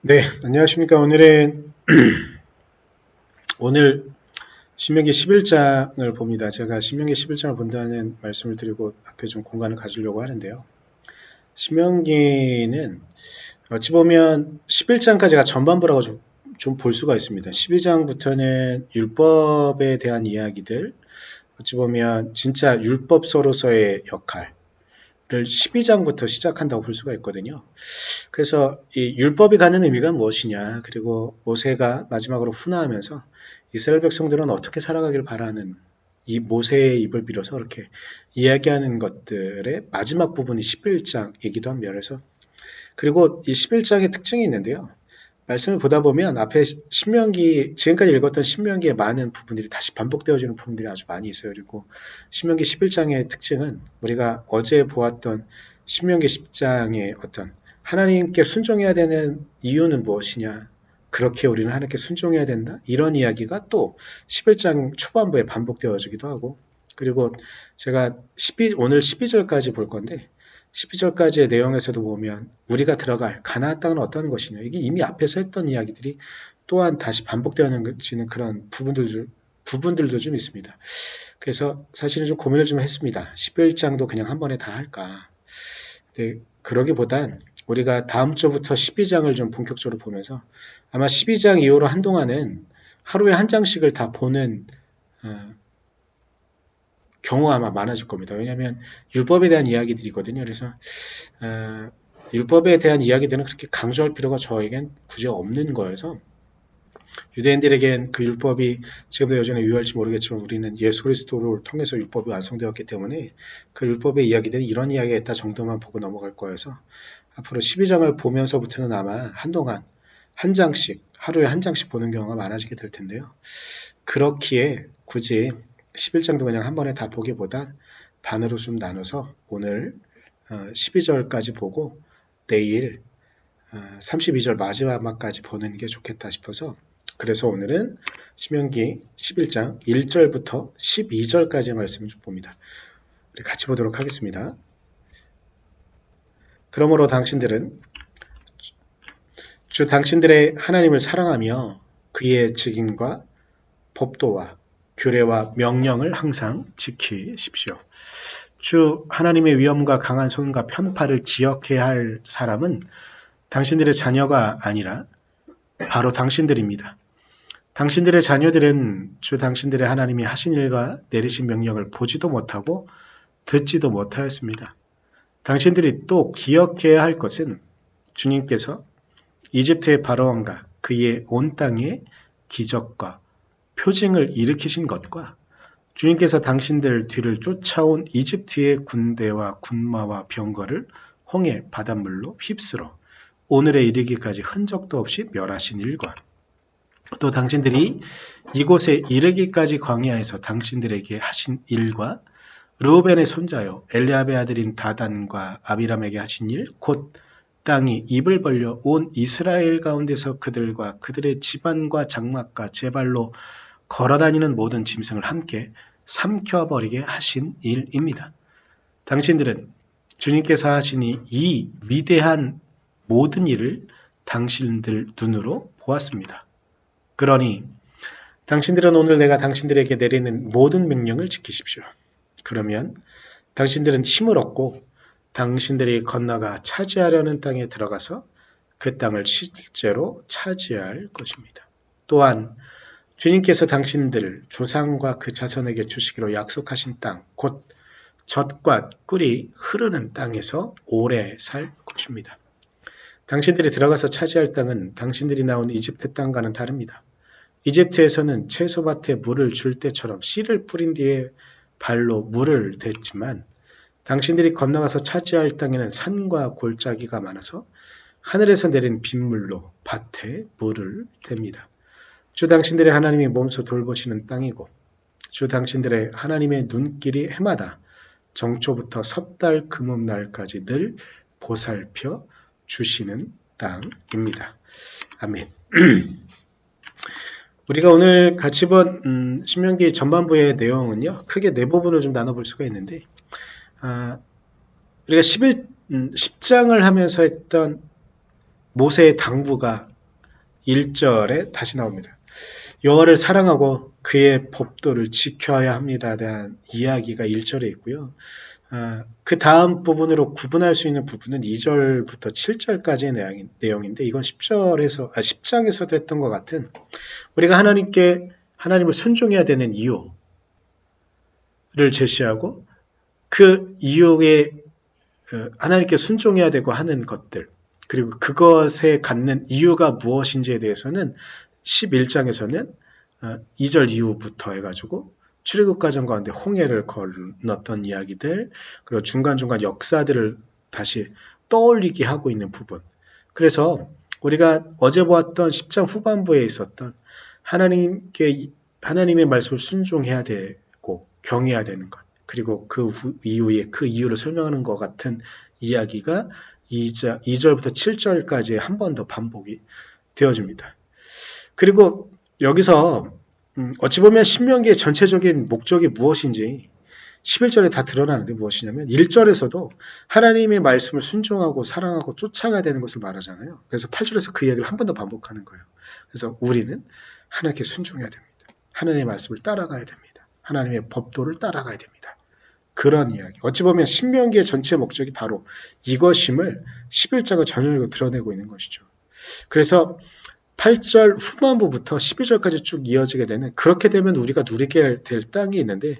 네, 안녕하십니까. 오늘 신명기 11장을 봅니다. 제가 신명기 11장을 본다는 말씀을 드리고 앞에 좀 공간을 가지려고 하는데요. 신명기는 어찌 보면 11장까지가 전반부라고 좀 볼 수가 있습니다. 12장부터는 율법에 대한 이야기들, 어찌 보면 진짜 율법서로서의 역할을 12장부터 시작한다고 볼 수가 있거든요. 그래서 이 율법이 갖는 의미가 무엇이냐, 그리고 모세가 마지막으로 훈화하면서 이스라엘 백성들은 어떻게 살아가길 바라는 이 모세의 입을 빌어서 그렇게 이야기하는 것들의 마지막 부분이 11장이기도 합니다. 그래서 그리고 이 11장의 특징이 있는데요. 말씀을 보다 보면 앞에 신명기, 지금까지 읽었던 신명기의 많은 부분들이 다시 반복되어지는 부분들이 아주 많이 있어요. 그리고 신명기 11장의 특징은 우리가 어제 보았던 신명기 10장의 어떤 하나님께 순종해야 되는 이유는 무엇이냐? 그렇게 우리는 하나님께 순종해야 된다? 이런 이야기가 또 11장 초반부에 반복되어지기도 하고, 그리고 제가 오늘 12절까지 볼 건데, 12절까지의 내용에서도 보면 우리가 들어갈 가나안 땅은 어떤 것이냐, 이게 이미 앞에서 했던 이야기들이 또한 다시 반복되어지는 그런 부분들도 좀 있습니다. 그래서 사실은 좀 고민을 좀 했습니다. 11장도 그냥 한 번에 다 할까? 네, 그러기보단 우리가 다음 주부터 12장을 좀 본격적으로 보면서 아마 12장 이후로 한동안은 하루에 한 장씩을 다 보는 경우가 아마 많아질 겁니다. 왜냐하면 율법에 대한 이야기들이거든요. 그래서 율법에 대한 이야기들은 그렇게 강조할 필요가 저에겐 굳이 없는 거여서 유대인들에겐 그 율법이 지금도 여전히 유효할지 모르겠지만 우리는 예수 그리스도를 통해서 율법이 완성되었기 때문에 그 율법의 이야기들은 이런 이야기가 있다 정도만 보고 넘어갈 거여서 앞으로 12장을 보면서부터는 아마 한동안 한 장씩, 하루에 한 장씩 보는 경우가 많아지게 될 텐데요. 그렇기에 굳이 11장도 그냥 한 번에 다 보기보다 반으로 좀 나눠서 오늘 12절까지 보고 내일 32절 마지막까지 보는 게 좋겠다 싶어서, 그래서 오늘은 신명기 11장 1절부터 12절까지의 말씀을 좀 봅니다. 우리 같이 보도록 하겠습니다. 그러므로 당신들은 주 당신들의 하나님을 사랑하며 그의 직임과 법도와 규례와 명령을 항상 지키십시오. 주 하나님의 위엄과 강한 손과 편파를 기억해야 할 사람은 당신들의 자녀가 아니라 바로 당신들입니다. 당신들의 자녀들은 주 당신들의 하나님이 하신 일과 내리신 명령을 보지도 못하고 듣지도 못하였습니다. 당신들이 또 기억해야 할 것은 주님께서 이집트의 바로왕과 그의 온 땅에 기적과 표징을 일으키신 것과 주님께서 당신들 뒤를 쫓아온 이집트의 군대와 군마와 병거를 홍해 바닷물로 휩쓸어 오늘에 이르기까지 흔적도 없이 멸하신 일과 또 당신들이 이곳에 이르기까지 광야에서 당신들에게 하신 일과 르우벤의 손자요 엘리압의 아들인 다단과 아비람에게 하신 일, 곧 땅이 입을 벌려 온 이스라엘 가운데서 그들과 그들의 집안과 장막과 제 발로 걸어다니는 모든 짐승을 함께 삼켜버리게 하신 일입니다. 당신들은 주님께서 하신 이 위대한 모든 일을 당신들 눈으로 보았습니다. 그러니 당신들은 오늘 내가 당신들에게 내리는 모든 명령을 지키십시오. 그러면 당신들은 힘을 얻고 당신들이 건너가 차지하려는 땅에 들어가서 그 땅을 실제로 차지할 것입니다. 또한 주님께서 당신들 조상과 그 자손에게 주시기로 약속하신 땅, 곧 젖과 꿀이 흐르는 땅에서 오래 살 것입니다. 당신들이 들어가서 차지할 땅은 당신들이 나온 이집트 땅과는 다릅니다. 이집트에서는 채소밭에 물을 줄 때처럼 씨를 뿌린 뒤에 발로 물을 댔지만 당신들이 건너가서 차지할 땅에는 산과 골짜기가 많아서 하늘에서 내린 빗물로 밭에 물을 댑니다. 주 당신들의 하나님이 몸소 돌보시는 땅이고 주 당신들의 하나님의 눈길이 해마다 정초부터 섣달 금음날까지 늘 보살펴 주시는 땅입니다. 아멘. 우리가 오늘 같이 본 신명기 전반부의 내용은요, 크게 네 부분을 좀 나눠볼 수가 있는데, 우리가 10장을 하면서 했던 모세의 당부가 1절에 다시 나옵니다. 여호와를 사랑하고 그의 법도를 지켜야 합니다에 대한 이야기가 1절에 있고요. 그 다음 부분으로 구분할 수 있는 부분은 2절부터 7절까지의 내용인데 이건 10장에서도 했던 것 같은 우리가 하나님을 순종해야 되는 이유를 제시하고 그 이유에 하나님께 순종해야 되고 하는 것들 그리고 그것에 갖는 이유가 무엇인지에 대해서는 11장에서는 2절 이후부터 해가지고 출애굽 과정 가운데 홍해를 건넜던 이야기들 그리고 중간중간 역사들을 다시 떠올리게 하고 있는 부분. 그래서 우리가 어제 보았던 10장 후반부에 있었던 하나님의 말씀을 순종해야 되고 경외해야 되는 것 그리고 그 이후에 그 이유를 설명하는 것 같은 이야기가 2절부터 7절까지 한 번 더 반복이 되어집니다. 그리고 여기서 어찌 보면 신명기의 전체적인 목적이 무엇인지 11절에 다 드러나는데 무엇이냐면 1절에서도 하나님의 말씀을 순종하고 사랑하고 쫓아가야 되는 것을 말하잖아요. 그래서 8절에서 그 이야기를 한 번 더 반복하는 거예요. 그래서 우리는 하나님께 순종해야 됩니다. 하나님의 말씀을 따라가야 됩니다. 하나님의 법도를 따라가야 됩니다. 그런 이야기. 어찌 보면 신명기의 전체 목적이 바로 이것임을 11장을 전형적으로 드러내고 있는 것이죠. 그래서 8절 후반부부터 12절까지 쭉 이어지게 되는 그렇게 되면 우리가 누리게 될 땅이 있는데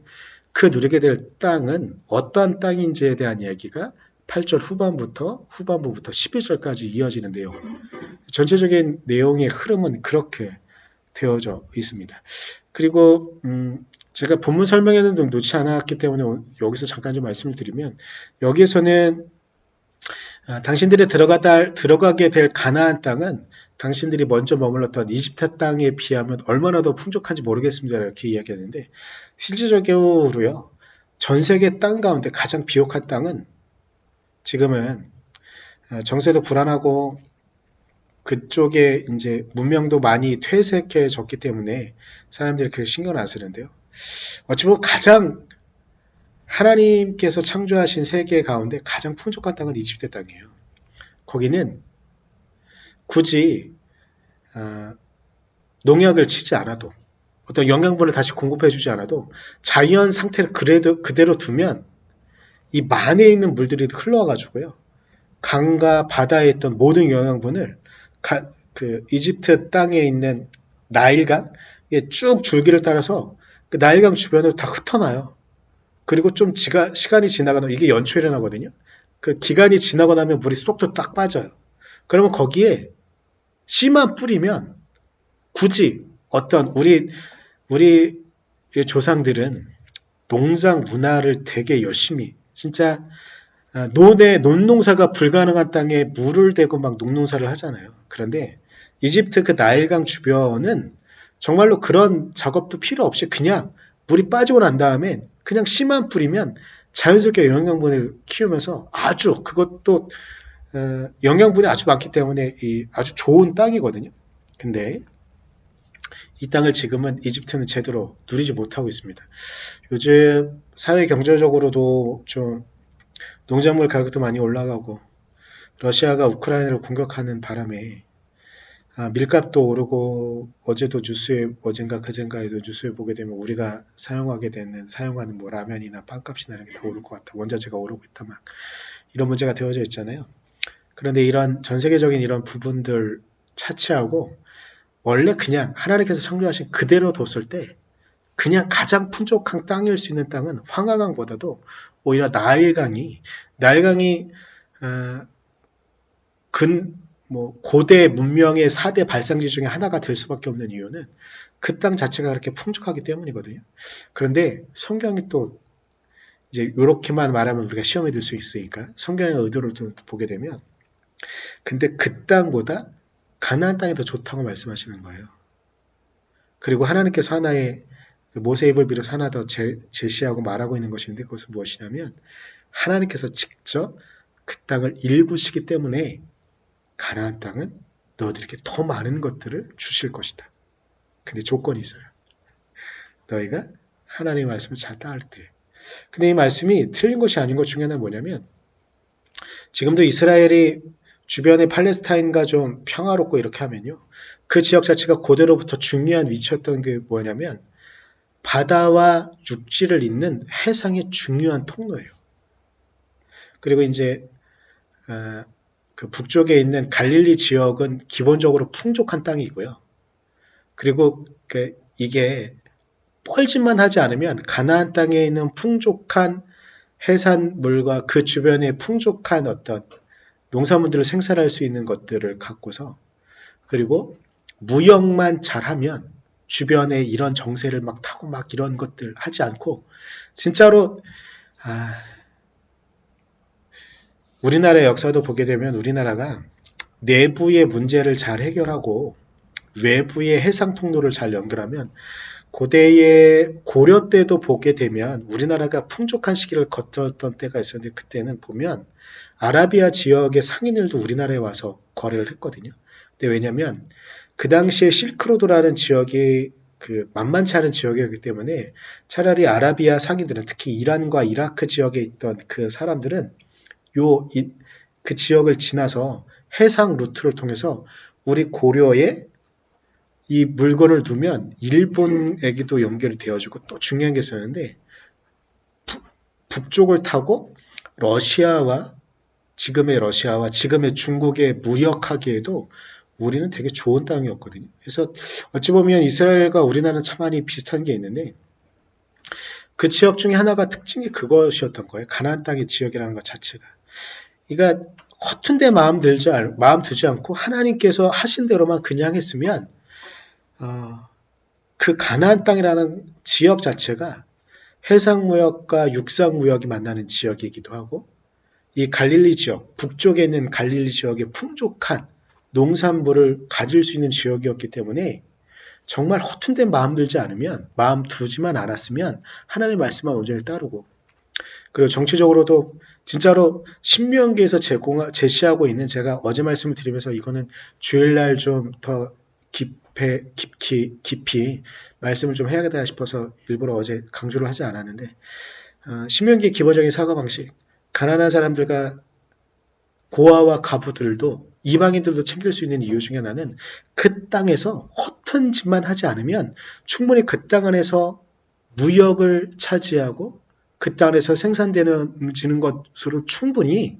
그 누리게 될 땅은 어떠한 땅인지에 대한 이야기가 8절 후반부터 12절까지 이어지는 내용. 전체적인 내용의 흐름은 그렇게 되어져 있습니다. 그리고 제가 본문 설명에는 좀 놓지 않았기 때문에 여기서 잠깐 좀 말씀을 드리면 여기에서는 당신들이 들어가게 될 가나안 땅은 당신들이 먼저 머물렀던 이집트 땅에 비하면 얼마나 더 풍족한지 모르겠습니다. 이렇게 이야기하는데 실질적으로요. 전 세계 땅 가운데 가장 비옥한 땅은 지금은 정세도 불안하고 그쪽에 이제 문명도 많이 퇴색해졌기 때문에 사람들이 그렇게 신경을 안 쓰는데요. 어찌 보면 가장 하나님께서 창조하신 세계 가운데 가장 풍족한 땅은 이집트 땅이에요. 거기는 굳이 농약을 치지 않아도 어떤 영양분을 다시 공급해 주지 않아도 자연 상태를 그대로 두면 이 만에 있는 물들이 흘러와가지고요. 강과 바다에 있던 모든 영양분을 그 이집트 땅에 있는 나일강에 쭉 줄기를 따라서 그 나일강 주변으로 다 흩어놔요. 그리고 좀 시간이 지나가면 이게 연초에 나거든요. 그 기간이 지나고 나면 물이 쏙도 딱 빠져요. 그러면 거기에 씨만 뿌리면 굳이 어떤 우리 조상들은 농장 문화를 되게 열심히 진짜 논농사가 불가능한 땅에 물을 대고 막 농농사를 하잖아요. 그런데 이집트 그 나일강 주변은 정말로 그런 작업도 필요 없이 그냥 물이 빠지고 난 다음에 그냥 씨만 뿌리면 자연스럽게 영양분을 키우면서 아주 그것도 영양분이 아주 많기 때문에 아주 좋은 땅이거든요. 근데 이 땅을 지금은 이집트는 제대로 누리지 못하고 있습니다. 요즘 사회 경제적으로도 좀 농작물 가격도 많이 올라가고 러시아가 우크라이나를 공격하는 바람에 밀값도 오르고 어젠가 그젠가에도 뉴스에 보게 되면 우리가 사용하는 뭐 라면이나 빵값이나 이런 게 더 오를 것 같다. 원자재가 오르고 있다. 막 이런 문제가 되어져 있잖아요. 그런데 이런 전 세계적인 이런 부분들 차치하고 원래 그냥 하나님께서 창조하신 그대로 뒀을 때 그냥 가장 풍족한 땅일 수 있는 땅은 황하강보다도 오히려 나일강이 고대 문명의 4대 발상지 중에 하나가 될 수밖에 없는 이유는 그 땅 자체가 그렇게 풍족하기 때문이거든요. 그런데 성경이 또 이제 이렇게만 말하면 우리가 시험에 들 수 있으니까 성경의 의도를 좀 보게 되면 근데 그 땅보다 가나안 땅이 더 좋다고 말씀하시는 거예요. 그리고 하나님께서 하나의 모세 입을 비롯 하나 더 제시하고 말하고 있는 것인데 그것은 무엇이냐면 하나님께서 직접 그 땅을 일구시기 때문에 가나안 땅은 너희들에게 더 많은 것들을 주실 것이다. 근데 조건이 있어요. 너희가 하나님의 말씀을 잘 따를 때. 근데 이 말씀이 틀린 것이 아닌 것 중에 하나는 뭐냐면 지금도 이스라엘이 주변의 팔레스타인과 좀 평화롭고 이렇게 하면요. 그 지역 자체가 고대로부터 중요한 위치였던 게 뭐냐면 바다와 육지를 잇는 해상의 중요한 통로예요. 그리고 이제 그 북쪽에 있는 갈릴리 지역은 기본적으로 풍족한 땅이고요. 그리고 이게 뻘짓만 하지 않으면 가나안 땅에 있는 풍족한 해산물과 그 주변에 풍족한 어떤 농산물들을 생산할 수 있는 것들을 갖고서 그리고 무역만 잘하면 주변에 이런 정세를 막 타고 막 이런 것들 하지 않고 진짜로 우리나라의 역사도 보게 되면 우리나라가 내부의 문제를 잘 해결하고 외부의 해상 통로를 잘 연결하면 고대의 고려 때도 보게 되면 우리나라가 풍족한 시기를 거쳤던 때가 있었는데 그때는 보면 아라비아 지역의 상인들도 우리나라에 와서 거래를 했거든요. 근데 왜냐면 그 당시에 실크로드라는 지역이 그 만만치 않은 지역이었기 때문에 차라리 아라비아 상인들은 특히 이란과 이라크 지역에 있던 그 사람들은 그 지역을 지나서 해상 루트를 통해서 우리 고려에 이 물건을 두면 일본에게도 연결이 되어지고 또 중요한 게 있었는데 북쪽을 타고 지금의 중국에 무역하기에도 우리는 되게 좋은 땅이었거든요. 그래서 어찌 보면 이스라엘과 우리나라는 참 많이 비슷한 게 있는데 그 지역 중에 하나가 특징이 그것이었던 거예요. 가나안 땅의 지역이라는 것 자체가. 그러니까 허튼 데 마음 두지 않고 하나님께서 하신 대로만 그냥 했으면 그 가나안 땅이라는 지역 자체가 해상무역과 육상무역이 만나는 지역이기도 하고 이 갈릴리 지역, 북쪽에 있는 갈릴리 지역의 풍족한 농산물을 가질 수 있는 지역이었기 때문에 정말 허튼 데 마음 두지만 않았으면 하나님의 말씀만 온전히 따르고 그리고 정치적으로도 진짜로 신명기에서 제시하고 있는 제가 어제 말씀을 드리면서 이거는 주일날 좀 더 깊이 말씀을 좀 해야겠다 싶어서 일부러 어제 강조를 하지 않았는데 신명기의 기본적인 사과 방식 가난한 사람들과 고아와 가부들도 이방인들도 챙길 수 있는 이유 중에 하나는 그 땅에서 허튼 짓만 하지 않으면 충분히 그 땅 안에서 무역을 차지하고 그 땅에서 생산되는 것으로 충분히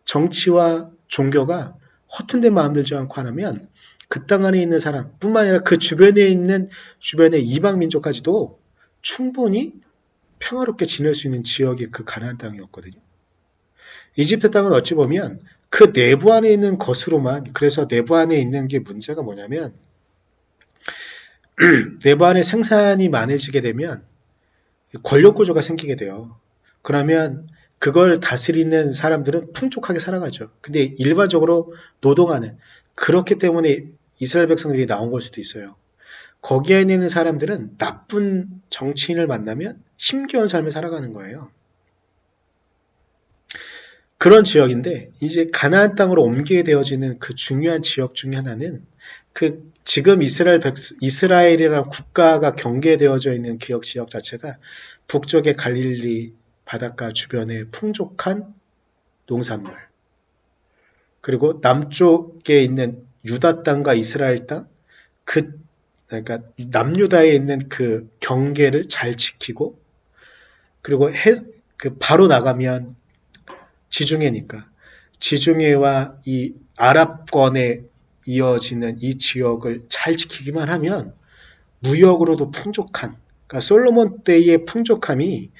정치와 종교가 허튼 데 마음 들지 않고 하면 그 땅 안에 있는 사람뿐만 아니라 그 주변의 이방 민족까지도 충분히 평화롭게 지낼 수 있는 지역이 그 가나안 땅이었거든요. 이집트 땅은 어찌 보면 그 내부 안에 있는 것으로만 그래서 내부 안에 있는 게 문제가 뭐냐면 내부 안에 생산이 많아지게 되면 권력 구조가 생기게 돼요. 그러면 그걸 다스리는 사람들은 풍족하게 살아가죠. 근데 일반적으로 노동하는 그렇기 때문에 이스라엘 백성들이 나온 걸 수도 있어요. 거기에 있는 사람들은 나쁜 정치인을 만나면 힘겨운 삶을 살아가는 거예요. 그런 지역인데 이제 가나안 땅으로 옮기게 되어지는 그 중요한 지역 중에 하나는 그 지금 이스라엘이라는 국가가 경계되어져 있는 지역 자체가 북쪽의 갈릴리 바닷가 주변에 풍족한 농산물 그리고 남쪽에 있는 유다 땅과 이스라엘 땅 그러니까 남유다에 있는 그 경계를 잘 지키고 그리고 바로 나가면 지중해니까 지중해와 이 아랍권에 이어지는 이 지역을 잘 지키기만 하면 무역으로도 풍족한 그러니까 솔로몬 때의 풍족함이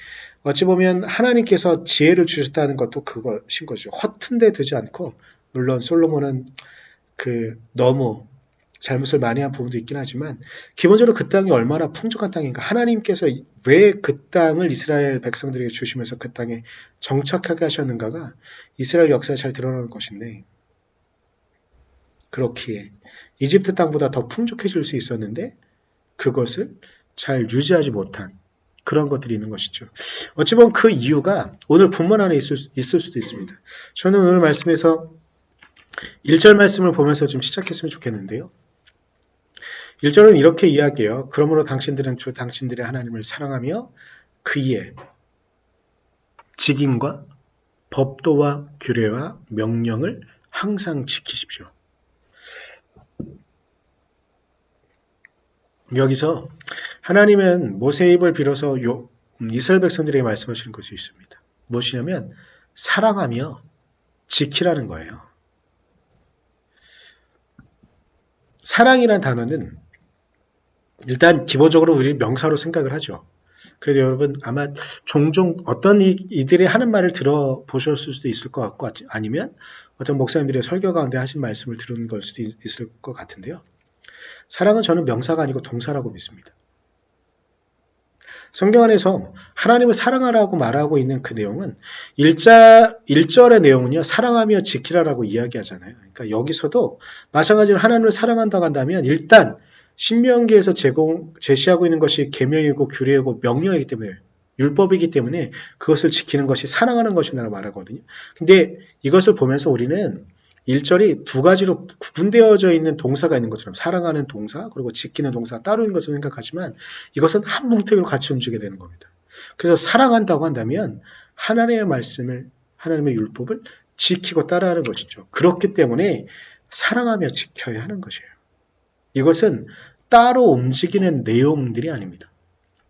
어찌 보면 하나님께서 지혜를 주셨다는 것도 그것인 거죠. 허튼 데 두지 않고 물론 솔로몬은 너무 잘못을 많이 한 부분도 있긴 하지만 기본적으로 그 땅이 얼마나 풍족한 땅인가 하나님께서 왜 그 땅을 이스라엘 백성들에게 주시면서 그 땅에 정착하게 하셨는가가 이스라엘 역사에 잘 드러나는 것인데 그렇기에 이집트 땅보다 더 풍족해질 수 있었는데 그것을 잘 유지하지 못한 그런 것들이 있는 것이죠. 어찌 보면 그 이유가 오늘 본문 안에 있을 수도 있습니다. 저는 오늘 말씀에서 1절 말씀을 보면서 좀 시작했으면 좋겠는데요. 1절은 이렇게 이야기해요. 그러므로 당신들은 주 당신들의 하나님을 사랑하며 그의 직임과 법도와 규례와 명령을 항상 지키십시오. 여기서 하나님은 모세의 입을 빌어서 이스라엘 백성들에게 말씀하시는 것이 있습니다. 무엇이냐면 사랑하며 지키라는 거예요. 사랑이란 단어는 일단 기본적으로 우리 명사로 생각을 하죠. 그래도 여러분 아마 종종 어떤 이들이 하는 말을 들어보셨을 수도 있을 것 같고 아니면 어떤 목사님들의 설교 가운데 하신 말씀을 들은 걸 수도 있을 것 같은데요. 사랑은 저는 명사가 아니고 동사라고 믿습니다. 성경 안에서 하나님을 사랑하라고 말하고 있는 그 내용은 1절의 내용은요. 사랑하며 지키라라고 이야기하잖아요. 그러니까 여기서도 마찬가지로 하나님을 사랑한다고 한다면 일단 신명기에서 제시하고 있는 것이 계명이고 규례이고 명령이기 때문에 율법이기 때문에 그것을 지키는 것이 사랑하는 것이라고 말하거든요. 근데 이것을 보면서 우리는 1절이 두 가지로 구분되어져 있는 동사가 있는 것처럼 사랑하는 동사 그리고 지키는 동사가 따로 있는 것으로 생각하지만 이것은 한 뭉텅이로 같이 움직이게 되는 겁니다. 그래서 사랑한다고 한다면 하나님의 말씀을 하나님의 율법을 지키고 따라하는 것이죠. 그렇기 때문에 사랑하며 지켜야 하는 것이에요. 이것은 따로 움직이는 내용들이 아닙니다.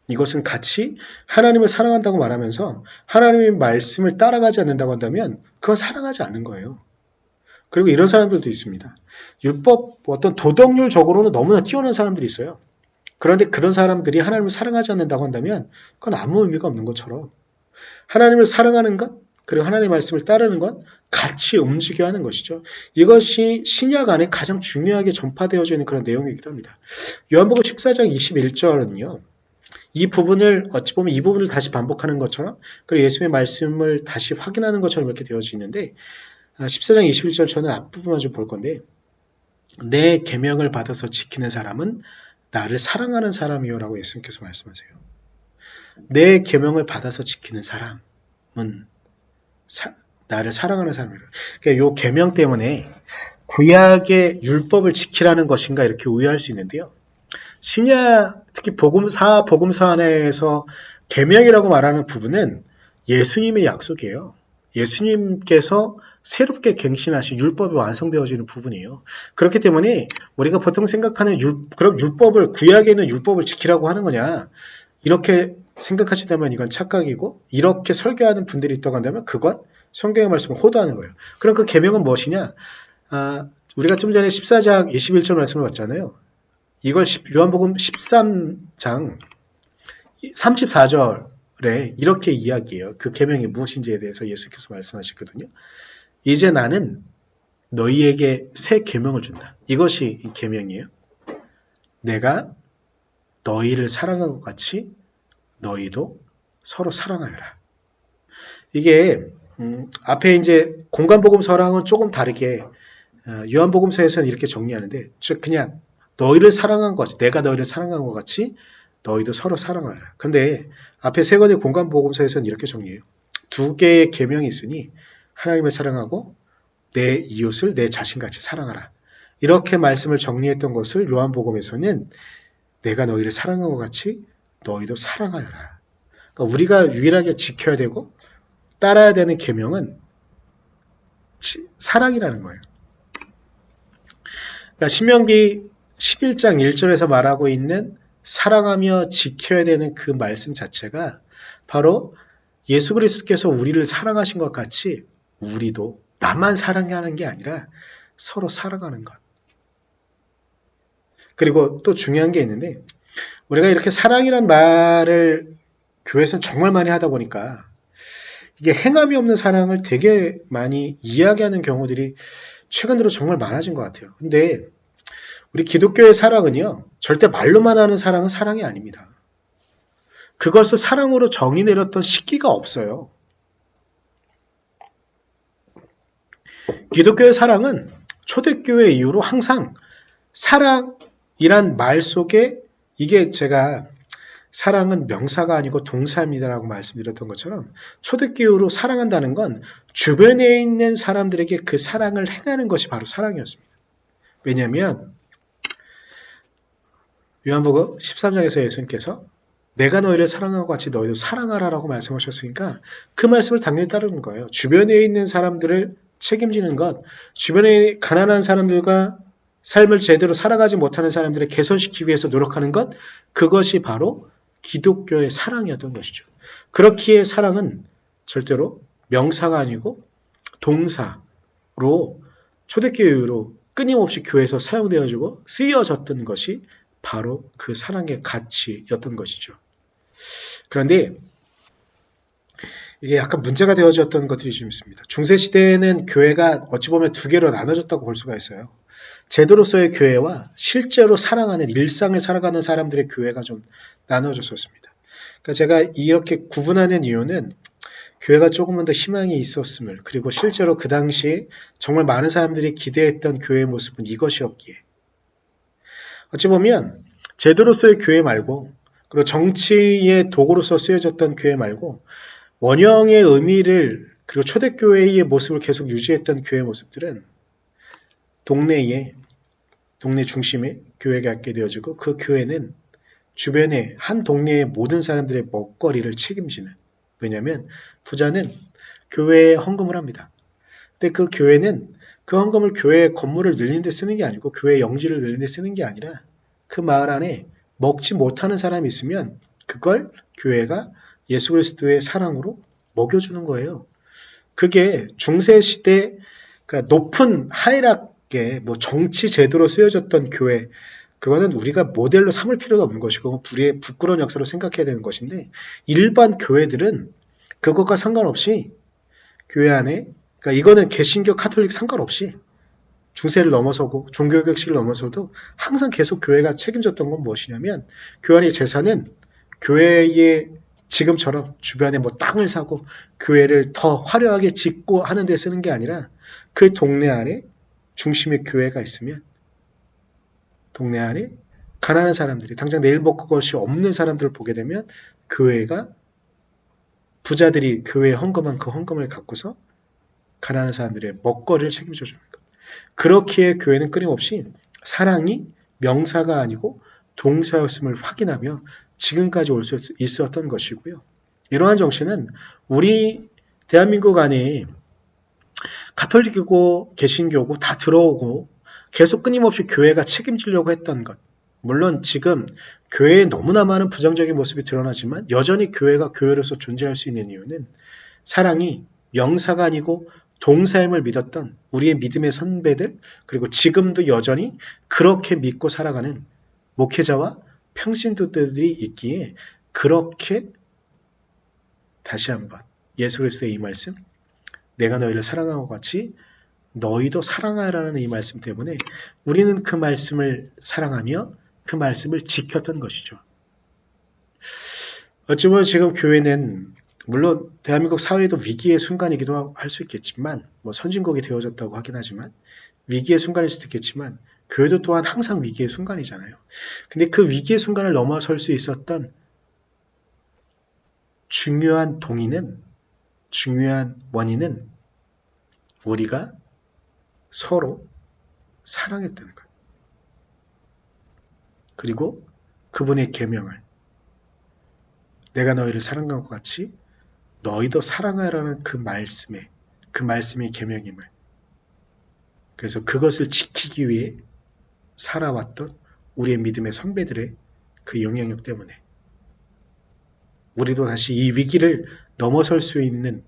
이것은 같이 하나님을 사랑한다고 말하면서 하나님의 말씀을 따라가지 않는다고 한다면 그건 사랑하지 않는 거예요. 그리고 이런 사람들도 있습니다. 율법, 어떤 도덕률적으로는 너무나 뛰어난 사람들이 있어요. 그런데 그런 사람들이 하나님을 사랑하지 않는다고 한다면 그건 아무 의미가 없는 것처럼 하나님을 사랑하는 것, 그리고 하나님의 말씀을 따르는 것, 같이 움직여야 하는 것이죠. 이것이 신약 안에 가장 중요하게 전파되어져 있는 그런 내용이기도 합니다. 요한복음 14장 21절은요. 이 부분을 어찌 보면 이 부분을 다시 반복하는 것처럼 그리고 예수님의 말씀을 다시 확인하는 것처럼 이렇게 되어져 있는데 14장 21절 저는 앞부분만 좀 볼 건데 내 계명을 받아서 지키는 사람은 나를 사랑하는 사람이요 라고 예수님께서 말씀하세요. 내 계명을 받아서 지키는 사람은 나를 사랑하는 사람이에요. 그러니까 이 계명 때문에 구약의 율법을 지키라는 것인가 이렇게 오해할 수 있는데요. 신약 특히 복음서 안에서 계명이라고 말하는 부분은 예수님의 약속이에요. 예수님께서 새롭게 갱신하신 율법이 완성되어지는 부분이에요. 그렇기 때문에 우리가 보통 생각하는 그럼 율법을 구약에 있는 율법을 지키라고 하는 거냐 이렇게 생각하시다면 이건 착각이고 이렇게 설교하는 분들이 있다고 한다면 그건 성경의 말씀을 호도하는 거예요. 그럼 그 계명은 무엇이냐? 우리가 좀 전에 14장 21절 말씀을 봤잖아요. 이걸 요한복음 13장 34절에 이렇게 이야기해요. 그 계명이 무엇인지에 대해서 예수께서 말씀하셨거든요. 이제 나는 너희에게 새 계명을 준다. 이것이 이 계명이에요. 내가 너희를 사랑한 것 같이 너희도 서로 사랑하여라. 이게 앞에 이제 공간복음서랑은 조금 다르게 요한복음서에서는 이렇게 정리하는데 즉 그냥 너희를 사랑한 것 같이 내가 너희를 사랑한 것 같이 너희도 서로 사랑하여라. 그런데 앞에 세 권의 공간복음서에서는 이렇게 정리해요. 두 개의 계명이 있으니 하나님을 사랑하고 내 이웃을 내 자신같이 사랑하라. 이렇게 말씀을 정리했던 것을 요한복음에서는 내가 너희를 사랑한 것 같이 너희도 사랑하여라. 그러니까 우리가 유일하게 지켜야 되고 따라야 되는 계명은 사랑이라는 거예요. 그러니까 신명기 11장 1절에서 말하고 있는 사랑하며 지켜야 되는 그 말씀 자체가 바로 예수 그리스도께서 우리를 사랑하신 것 같이 우리도 나만 사랑하는 게 아니라 서로 사랑하는 것. 그리고 또 중요한 게 있는데 우리가 이렇게 사랑이란 말을 교회에서는 정말 많이 하다 보니까 이게 행함이 없는 사랑을 되게 많이 이야기하는 경우들이 최근 들어 정말 많아진 것 같아요. 근데 우리 기독교의 사랑은요. 절대 말로만 하는 사랑은 사랑이 아닙니다. 그것을 사랑으로 정의 내렸던 시기가 없어요. 기독교의 사랑은 초대교회 이후로 항상 사랑이란 말 속에 이게 제가 사랑은 명사가 아니고 동사입니다라고 말씀드렸던 것처럼 초대교회 이후로 사랑한다는 건 주변에 있는 사람들에게 그 사랑을 행하는 것이 바로 사랑이었습니다. 왜냐하면 요한복음 13장에서 예수님께서 내가 너희를 사랑한 것 같이 너희도 사랑하라라고 말씀하셨으니까 그 말씀을 당연히 따르는 거예요. 주변에 있는 사람들을 책임지는 것, 주변에 가난한 사람들과 삶을 제대로 살아가지 못하는 사람들을 개선시키기 위해서 노력하는 것, 그것이 바로 기독교의 사랑이었던 것이죠. 그렇기에 사랑은 절대로 명사가 아니고 동사로 초대교회 이후로 끊임없이 교회에서 사용되어지고 쓰여졌던 것이 바로 그 사랑의 가치였던 것이죠. 그런데 이게 약간 문제가 되어졌던 것들이 좀 있습니다. 중세시대에는 교회가 어찌 보면 두 개로 나눠졌다고 볼 수가 있어요. 제도로서의 교회와 실제로 사랑하는 일상을 살아가는 사람들의 교회가 좀 나눠졌었습니다. 그러니까 제가 이렇게 구분하는 이유는 교회가 조금만 더 희망이 있었음을, 그리고 실제로 그 당시에 정말 많은 사람들이 기대했던 교회의 모습은 이것이었기에, 어찌 보면 제도로서의 교회 말고, 그리고 정치의 도구로서 쓰여졌던 교회 말고, 원형의 의미를, 그리고 초대교회의 모습을 계속 유지했던 교회 모습들은 동네 중심에 교회가 갖게 되어지고, 그 교회는 주변에 한 동네의 모든 사람들의 먹거리를 책임지는, 왜냐하면 부자는 교회에 헌금을 합니다. 근데 그 교회는 그 헌금을 교회 건물을 늘리는 데 쓰는 게 아니고 교회 영지를 늘리는 데 쓰는 게 아니라 그 마을 안에 먹지 못하는 사람이 있으면 그걸 교회가 예수 그리스도의 사랑으로 먹여주는 거예요. 그게 중세시대 그러니까 높은 하이락계 뭐 정치 제도로 쓰여졌던 교회, 그거는 우리가 모델로 삼을 필요도 없는 것이고 우리의 부끄러운 역사로 생각해야 되는 것인데, 일반 교회들은 그것과 상관없이 교회 안에, 그러니까 이거는 개신교 카톨릭 상관없이 중세를 넘어서고 종교개혁식을 넘어서도 항상 계속 교회가 책임졌던 건 무엇이냐면, 교회 안의 재산은 교회의 지금처럼 주변에 뭐 땅을 사고 교회를 더 화려하게 짓고 하는 데 쓰는 게 아니라, 그 동네 안에 중심의 교회가 있으면 동네 안에 가난한 사람들이 당장 내일 먹을 것이 없는 사람들을 보게 되면 교회가, 부자들이 교회에 헌금한 그 헌금을 갖고서 가난한 사람들의 먹거리를 책임져 주는 것. 그렇기에 교회는 끊임없이 사랑이 명사가 아니고 동사였음을 확인하며 지금까지 올 수 있었던 것이고요. 이러한 정신은 우리 대한민국 안에 가톨릭이고 개신교고 다 들어오고 계속 끊임없이 교회가 책임지려고 했던 것. 물론 지금 교회에 너무나 많은 부정적인 모습이 드러나지만 여전히 교회가 교회로서 존재할 수 있는 이유는 사랑이 명사가 아니고 동사임을 믿었던 우리의 믿음의 선배들, 그리고 지금도 여전히 그렇게 믿고 살아가는 목회자와 평신도들이 있기에, 그렇게 다시 한번 예수 그리스도의 이 말씀, 내가 너희를 사랑한 것 같이 너희도 사랑하라는 이 말씀 때문에 우리는 그 말씀을 사랑하며 그 말씀을 지켰던 것이죠. 어찌 보면 지금 교회는 물론 대한민국 사회도 위기의 순간이기도 할 수 있겠지만, 뭐 선진국이 되어졌다고 하긴 하지만 위기의 순간일 수도 있겠지만, 교회도 또한 항상 위기의 순간이잖아요. 근데 그 위기의 순간을 넘어설 수 있었던 중요한 동의는, 중요한 원인은 우리가 서로 사랑했다는 것. 그리고 그분의 계명을, 내가 너희를 사랑한 것 같이 너희도 사랑하라는 그 말씀의 계명임을, 그래서 그것을 지키기 위해 살아왔던 우리의 믿음의 선배들의 그 영향력 때문에 우리도 다시 이 위기를 넘어설 수 있는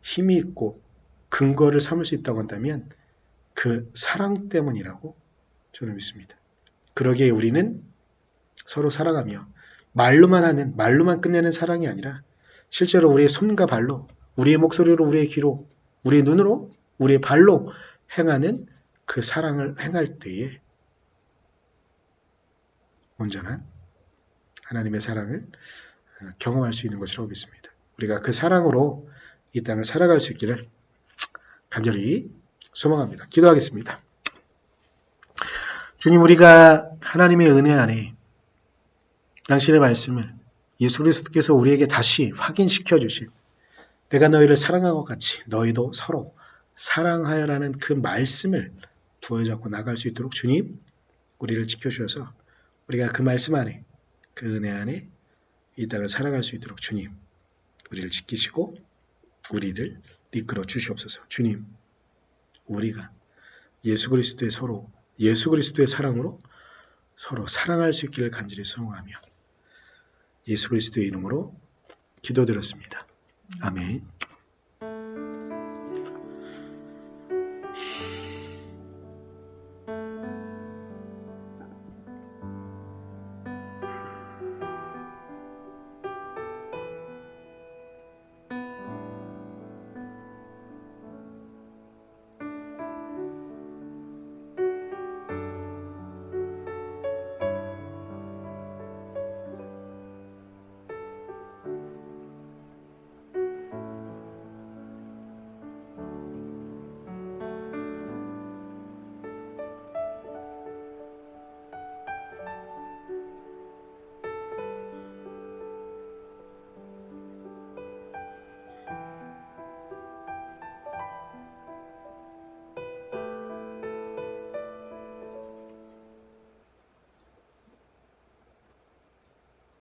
힘이 있고 근거를 삼을 수 있다고 한다면 그 사랑 때문이라고 저는 믿습니다. 그러기에 우리는 서로 사랑하며 말로만 끝내는 사랑이 아니라 실제로 우리의 손과 발로, 우리의 목소리로, 우리의 귀로, 우리의 눈으로, 우리의 발로 행하는 그 사랑을 행할 때에 온전한 하나님의 사랑을 경험할 수 있는 것이라고 믿습니다. 우리가 그 사랑으로 이 땅을 살아갈 수 있기를 간절히 소망합니다. 기도하겠습니다. 주님, 우리가 하나님의 은혜 안에 당신의 말씀을 예수 그리스도께서 우리에게 다시 확인시켜 주신, 내가 너희를 사랑한 것 같이 너희도 서로 사랑하여라는 그 말씀을 부여잡고 나갈 수 있도록 주님, 우리를 지켜주셔서 우리가 그 말씀 안에, 그 은혜 안에 이 땅을 살아갈 수 있도록 주님, 우리를 지키시고 우리를 이끌어 주시옵소서. 주님, 우리가 예수 그리스도의 사랑으로 서로 사랑할 수 있기를 간절히 소원하며 예수 그리스도의 이름으로 기도드렸습니다. 아멘.